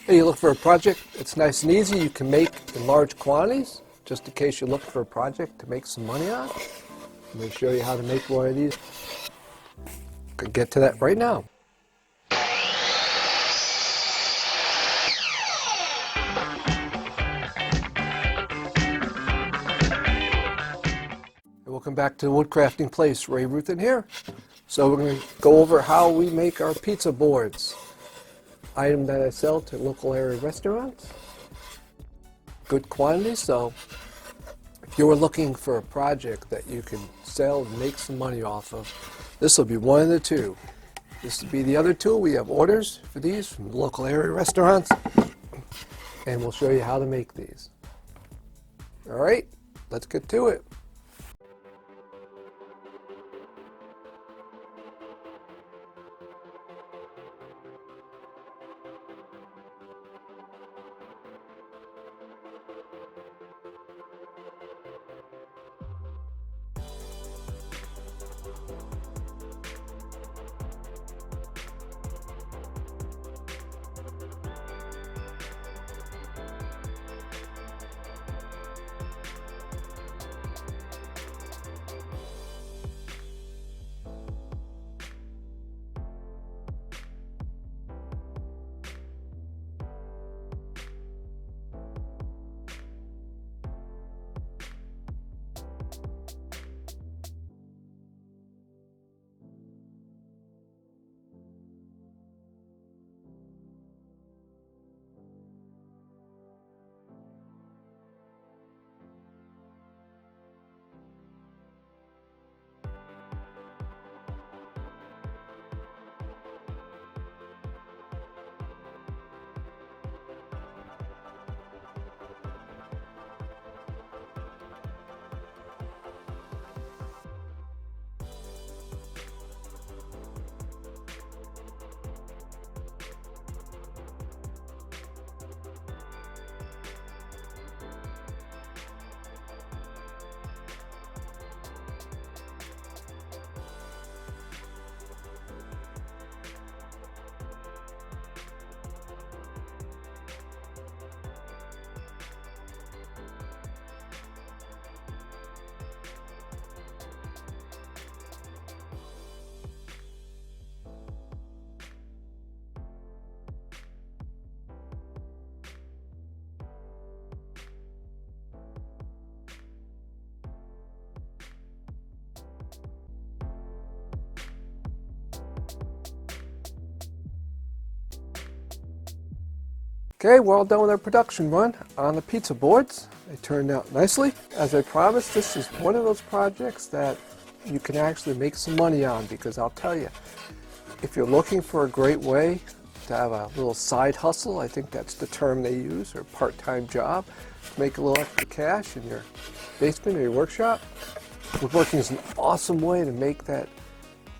Hey, you look for a project, it's nice and easy. You can make in large quantities, just in case you're looking for a project to make some money on. I'm going to show you how to make one of these. Could get to that right now. Welcome back to the Woodcrafting Place. Ray Ruthin here. So we're going to go over how we make our pizza boards. Item that I sell to local area restaurants. Good quantity, so if you were looking for a project that you can sell and make some money off of, this will be one of the two. This will be the other two. We have orders for these from local area restaurants, and we'll show you how to make these. All right, let's get to it. Okay, we're all done with our production run on the pizza boards. They turned out nicely. As I promised, this is one of those projects that you can actually make some money on, because I'll tell you, if you're looking for a great way to have a little side hustle, I think that's the term they use, or part-time job, to make a little extra cash in your basement or your workshop, woodworking is an awesome way to make that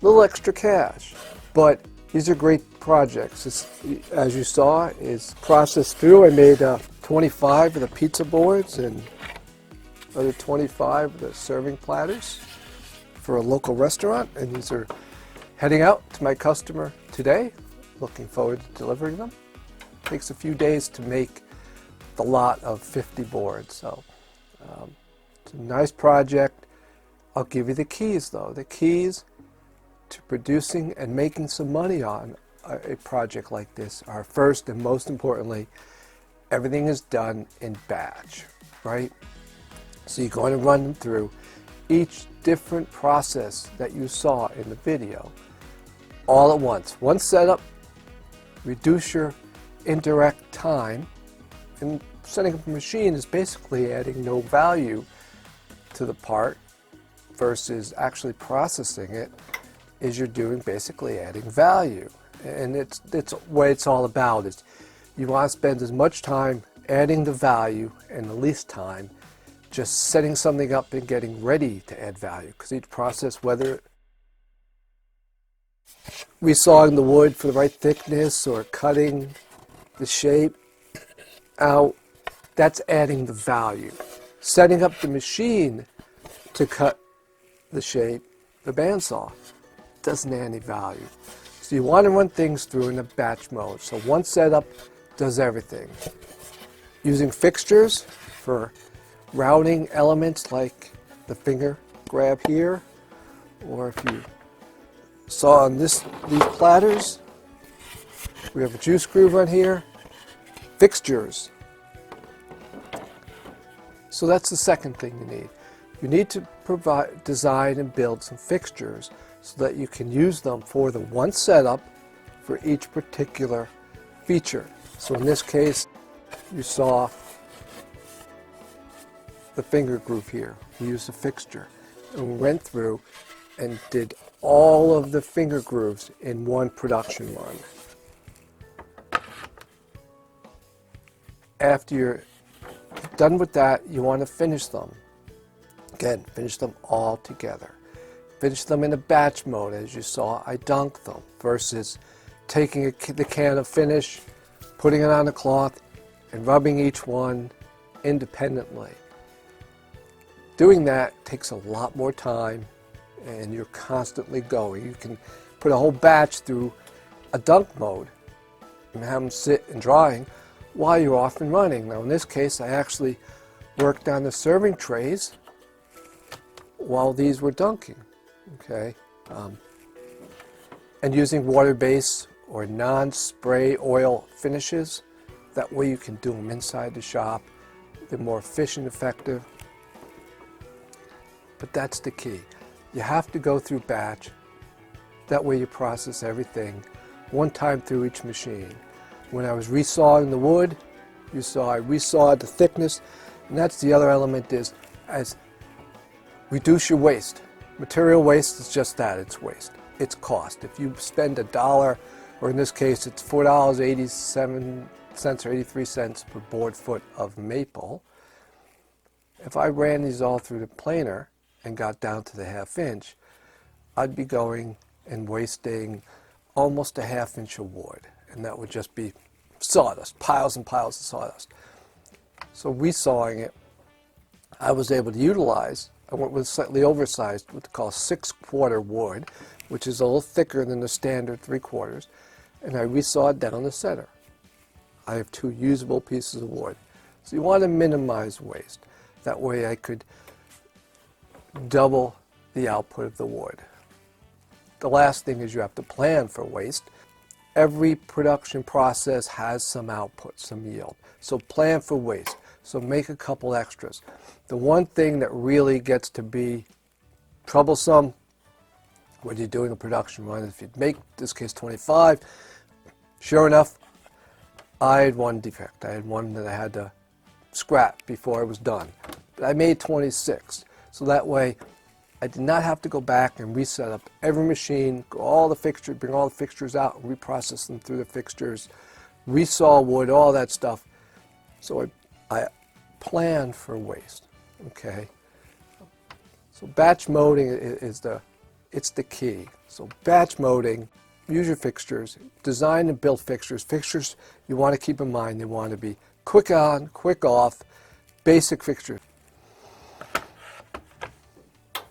little extra cash. But these are great projects. This, as you saw, is processed through. I made 25 of the pizza boards and other 25 of the serving platters for a local restaurant, and these are heading out to my customer today. Looking forward to delivering them. It takes a few days to make the lot of 50 boards, so it's a nice project. I'll give you the keys though. The keys to producing and making some money on a project like this are, first and most importantly, everything is done in batch, right? So you're going to run them through each different process that you saw in the video all at once. One setup, reduce your indirect time, and setting up a machine is basically adding no value to the part, versus actually processing it is you're doing basically adding value. And it's what it's all about, is you want to spend as much time adding the value and the least time just setting something up and getting ready to add value. Because each process, whether resawing the wood for the right thickness or cutting the shape out, that's adding the value. Setting up the machine to cut the shape, the bandsaw, doesn't add any value. So you want to run things through in a batch mode. So one setup, does everything. Using fixtures for routing elements like the finger grab here, or if you saw on these platters, we have a juice groove on here, fixtures. So that's the second thing you need. You need to design and build some fixtures so that you can use them for the one setup for each particular feature. So in this case, you saw the finger groove here. We used a fixture and we went through and did all of the finger grooves in one production run. After you're done with that, you want to finish them. Again, finish them all together. Finish them in a batch mode. As you saw, I dunked them versus taking the can of finish, putting it on the cloth, and rubbing each one independently. Doing that takes a lot more time, and you're constantly going. You can put a whole batch through a dunk mode and have them sit and drying while you're off and running. Now in this case, I actually worked on the serving trays while these were dunking, okay? And using water-based or non-spray oil finishes. That way you can do them inside the shop. They're more efficient, effective. But that's the key. You have to go through batch. That way you process everything one time through each machine. When I was resawing the wood, you saw I resawed the thickness, and that's the other element is as reduce your waste. Material waste is just that, it's waste. It's cost. If you spend $1, or in this case it's $4.87 or 83 cents per board foot of maple, if I ran these all through the planer and got down to the 1/2 inch, I'd be going and wasting almost a 1/2 inch of wood, and that would just be sawdust, piles and piles of sawdust. So resawing it, I was able to utilize, I went with slightly oversized, what they call 6/4 wood, which is a little thicker than the standard 3/4, and I resawed down the center. I have 2 usable pieces of wood. So you want to minimize waste. That way I could double the output of the wood. The last thing is you have to plan for waste. Every production process has some output, some yield. So plan for waste. So make a couple extras. The one thing that really gets to be troublesome when you're doing a production run, if you make, in this case, 25, sure enough, I had one defect. I had one that I had to scrap before I was done. But I made 26. So that way, I did not have to go back and reset up every machine, bring all the fixtures out and reprocess them through the fixtures, resaw wood, all that stuff. So I planned for waste, okay? So batch moding is the key. So batch moding, use your fixtures, design and build fixtures. Fixtures you want to keep in mind, they want to be quick on, quick off, basic fixtures.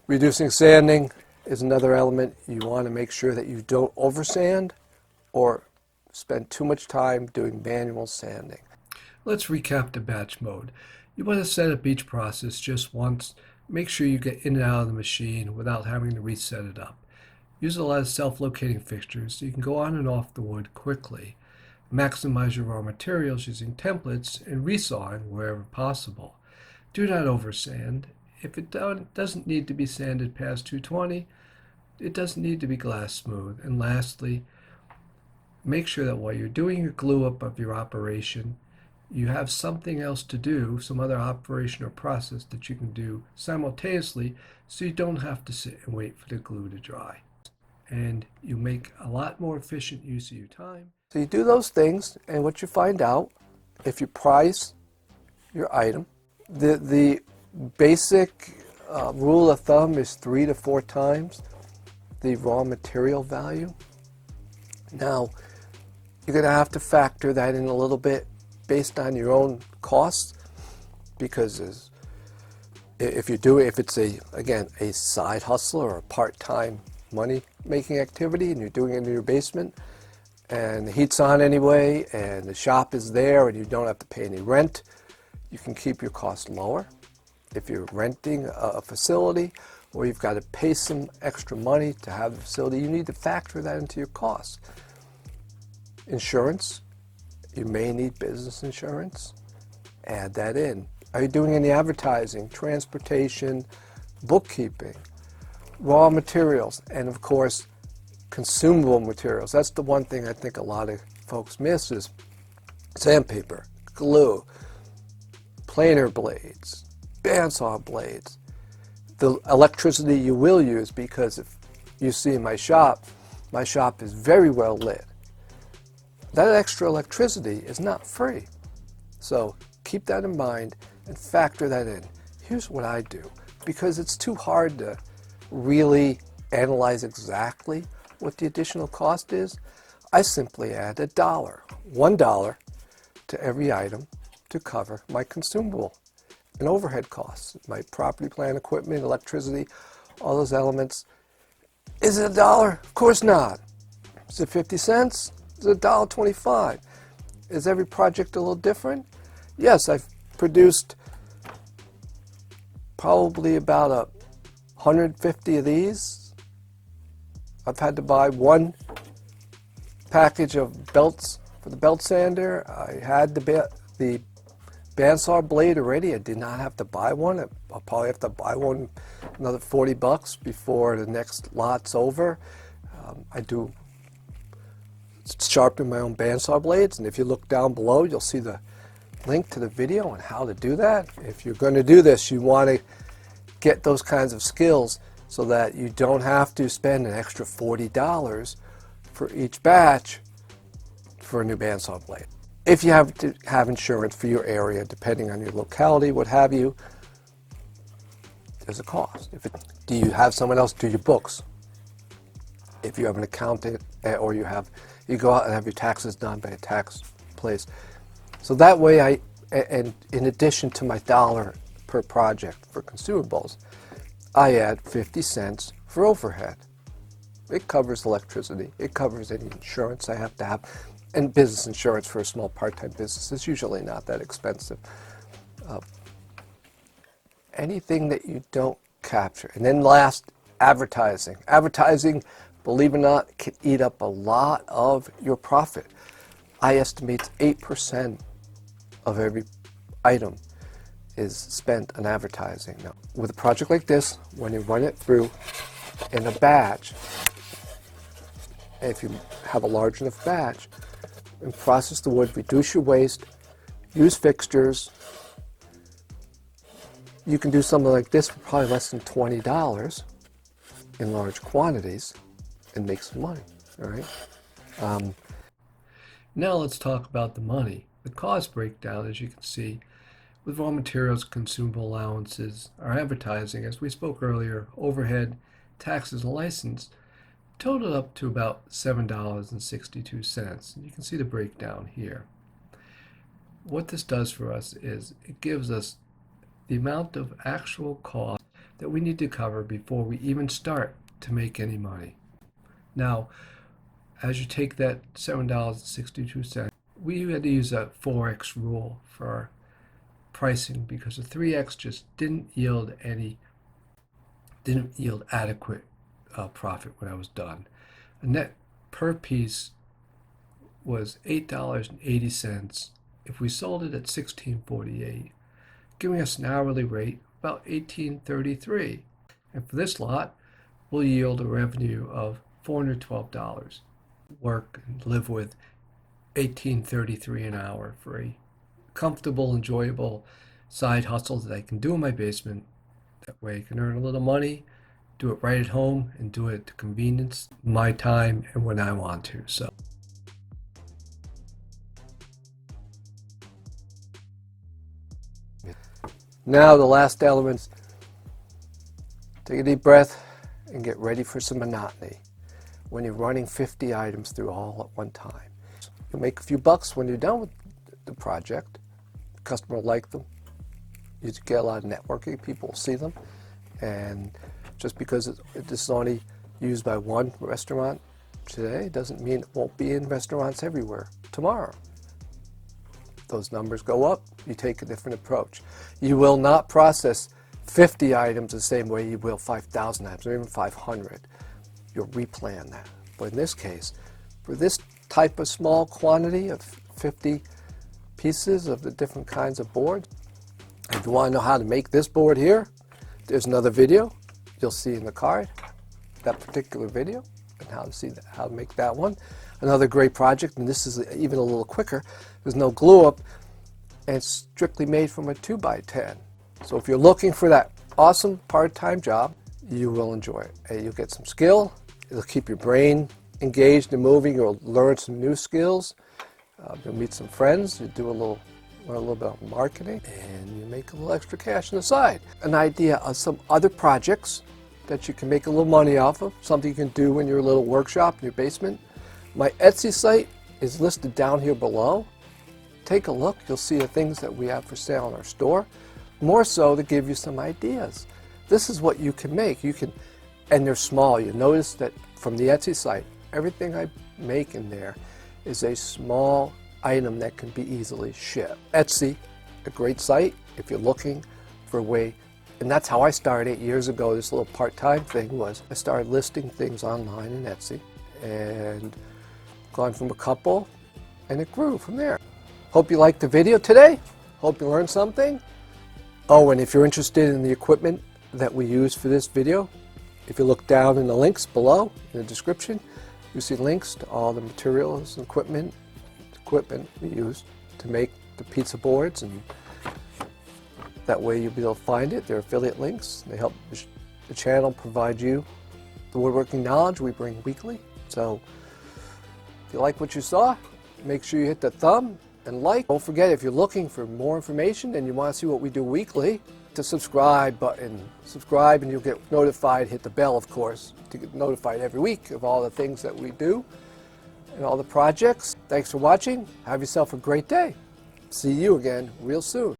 Reducing sanding is another element. You want to make sure that you don't oversand or spend too much time doing manual sanding. Let's recap the batch mode. You want to set up each process just once. Make sure you get in and out of the machine without having to reset it up. Use a lot of self-locating fixtures so you can go on and off the wood quickly. Maximize your raw materials using templates and resawing wherever possible. Do not oversand. If it doesn't need to be sanded past 220, it doesn't need to be glass smooth. And lastly, make sure that while you're doing your glue up of your operation, you have something else to do, some other operation or process that you can do simultaneously so you don't have to sit and wait for the glue to dry. And you make a lot more efficient use of your time. So you do those things, and what you find out, if you price your item, the basic rule of thumb is 3 to 4 times the raw material value. Now, you're going to have to factor that in a little bit based on your own costs, because if it's a side hustle or a part-time money-making activity and you're doing it in your basement, and the heat's on anyway, and the shop is there, and you don't have to pay any rent, you can keep your costs lower. If you're renting a facility, or you've got to pay some extra money to have the facility, you need to factor that into your costs. Insurance, you may need business insurance, add that in. Are you doing any advertising, transportation, bookkeeping, raw materials, and of course, consumable materials? That's the one thing I think a lot of folks miss is sandpaper, glue, planer blades, bandsaw blades, the electricity you will use, because if you see my shop is very well lit. That extra electricity is not free. So keep that in mind and factor that in. Here's what I do, because it's too hard to really analyze exactly what the additional cost is. I simply add $1 to every item to cover my consumable and overhead costs, my property, plant, equipment, electricity, all those elements. Is it $1? Of course not. Is it 50 cents? Is it $1.25? Is every project a little different? Yes, I've produced probably about 150 of these. I've had to buy one package of belts for the belt sander. I had the bandsaw blade already. I did not have to buy one. I'll probably have to buy one, another $40 before the next lot's over. I do sharpen my own bandsaw blades, and if you look down below, you'll see the link to the video on how to do that. If you're going to do this, you want to get those kinds of skills so that you don't have to spend an extra $40 for each batch for a new bandsaw blade. If you have to have insurance for your area, depending on your locality, what have you, there's a cost. Do you have someone else do your books? If you have an accountant, or you go out and have your taxes done by a tax place. So that way and in addition to my $1 per project for consumables, I add 50 cents for overhead. It covers electricity, it covers any insurance I have to have, and business insurance for a small part-time business is usually not that expensive. Anything that you don't capture. And then last, advertising. Advertising, believe it or not, can eat up a lot of your profit. I estimate 8% of every item is spent on advertising. Now, with a project like this, when you run it through in a batch, if you have a large enough batch, and process the wood, reduce your waste, use fixtures, you can do something like this for probably less than $20 in large quantities and make some money. All right. Now let's talk about the money. The cost breakdown, as you can see, with raw materials, consumable allowances, our advertising, as we spoke earlier, overhead, taxes, and license, totaled up to about $7.62. You can see the breakdown here. What this does for us is it gives us the amount of actual cost that we need to cover before we even start to make any money. Now, as you take that $7.62, we had to use a 4x rule for our pricing because the 3x just didn't yield adequate profit when I was done. A net per piece was $8.80 if we sold it at $16.48, giving us an hourly rate about $18.33. And for this lot, we'll yield a revenue of $412. Work and live with $18.33 an hour for a comfortable, enjoyable side hustle that I can do in my basement. That way I can earn a little money, do it right at home, and do it to convenience, my time, and when I want to. So. Now the last elements. Take a deep breath and get ready for some monotony when you're running 50 items through all at one time. You'll make a few bucks when you're done with the project. The customer will like them. You get a lot of networking. People will see them. And just because this is only used by one restaurant today doesn't mean it won't be in restaurants everywhere tomorrow. Those numbers go up, you take a different approach. You will not process 50 items the same way you will 5,000 items or even 500. You'll replan that. But in this case, for this type of small quantity of 50 pieces of the different kinds of boards, if you want to know how to make this board here, there's another video you'll see in the card, that particular video, and how to see that, how to make that one. Another great project, and this is even a little quicker, there's no glue up, and it's strictly made from a 2x10. So if you're looking for that awesome part-time job, you will enjoy it. And you'll get some skill, it'll keep your brain engaged and moving, you'll learn some new skills, you'll meet some friends, you do learn a little bit of marketing, and you make a little extra cash on the side. An idea of some other projects that you can make a little money off of, something you can do in your little workshop in your basement. My Etsy site is listed down here below. Take a look, you'll see the things that we have for sale in our store. More so to give you some ideas. This is what you can make. And they're small. You notice that from the Etsy site, everything I make in there is a small item that can be easily shipped. Etsy, a great site if you're looking for a way. And that's how I started 8 years ago. This little part-time thing was I started listing things online in Etsy and gone from a couple, and it grew from there. Hope you liked the video today. Hope you learned something. Oh, and if you're interested in the equipment that we use for this video, if you look down in the links below in the description, you see links to all the materials and equipment we use to make the pizza boards, and that way you'll be able to find it. They're affiliate links. They help the channel provide you the woodworking knowledge we bring weekly. So if you like what you saw, make sure you hit the thumb and like. Don't forget, if you're looking for more information and you want to see what we do weekly, the subscribe button. Subscribe and you'll get notified. Hit the bell, of course, to get notified every week of all the things that we do and all the projects. Thanks for watching. Have yourself a great day. See you again real soon.